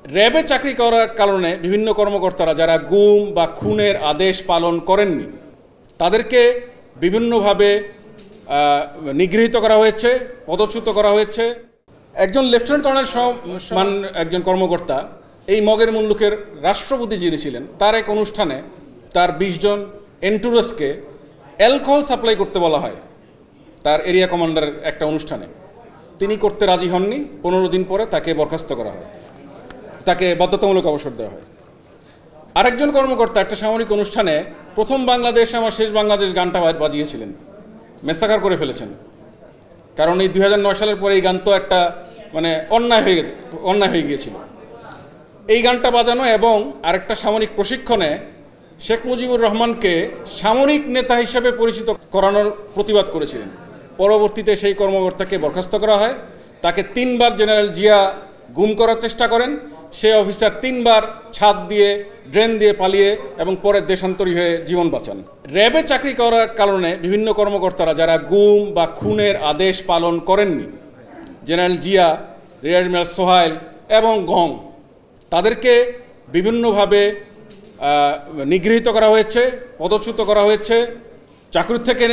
র্যাবে চাকরি করার কারণে বিভিন্ন কর্মকর্তারা যারা গুম বা খুনের আদেশ পালন করেননি তাদেরকে বিভিন্নভাবে নিগৃহীত করা হয়েছে, পদচ্যুত করা হয়েছে। একজন লেফটেন্যান্ট কর্নেল সমান একজন কর্মকর্তা এই মগের মুল্লুকের রাষ্ট্রপতি যিনি ছিলেন তার এক অনুষ্ঠানে তার 20 জন এন্টুরাসকে অ্যালকোহল সাপ্লাই করতে বলা হয় তার এরিয়া কমান্ডারের একটা অনুষ্ঠানে। তিনি করতে রাজি হননি। 15 দিন পরে তাকে বরখাস্ত করা হয়, তাকে বাধ্যতামূলক অবসর দেওয়া হয়। আরেকজন কর্মকর্তা একটা সামরিক অনুষ্ঠানে প্রথম বাংলাদেশ আমার শেষ বাংলাদেশ গানটা বাজিয়েছিলেন, মেসাকার করে ফেলেছেন। কারণ এই 2009 সালের পরে এই গান তো একটা অন্যায় হয়ে গিয়েছিল। এই গানটা বাজানো এবং আরেকটা সামরিক প্রশিক্ষণে শেখ মুজিবুর রহমানকে সামরিক নেতা হিসাবে পরিচিত করানোর প্রতিবাদ করেছিলেন। পরবর্তীতে সেই কর্মকর্তাকে বরখাস্ত করা হয়। তাকে 3 বার জেনারেল জিয়া গুম করার চেষ্টা করেন। সে অফিসার 3 বার ছাদ দিয়ে ড্রেন দিয়ে পালিয়ে এবং পরে দেশান্তরী হয়ে জীবন বাঁচান। র্যাবে চাকরি করার কারণে বিভিন্ন কর্মকর্তারা যারা গুম বা খুনের আদেশ পালন করেননি, জেনারেল জিয়া, রিয়ার এডমিরাল সোহাইল এবং গং, তাদেরকে বিভিন্নভাবে নিগৃহীত করা হয়েছে, পদচ্যুত করা হয়েছে, চাকরি থেকে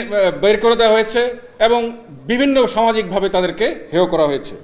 বের করে দেওয়া হয়েছে এবং বিভিন্ন সামাজিকভাবে তাদেরকে হেয় করা হয়েছে।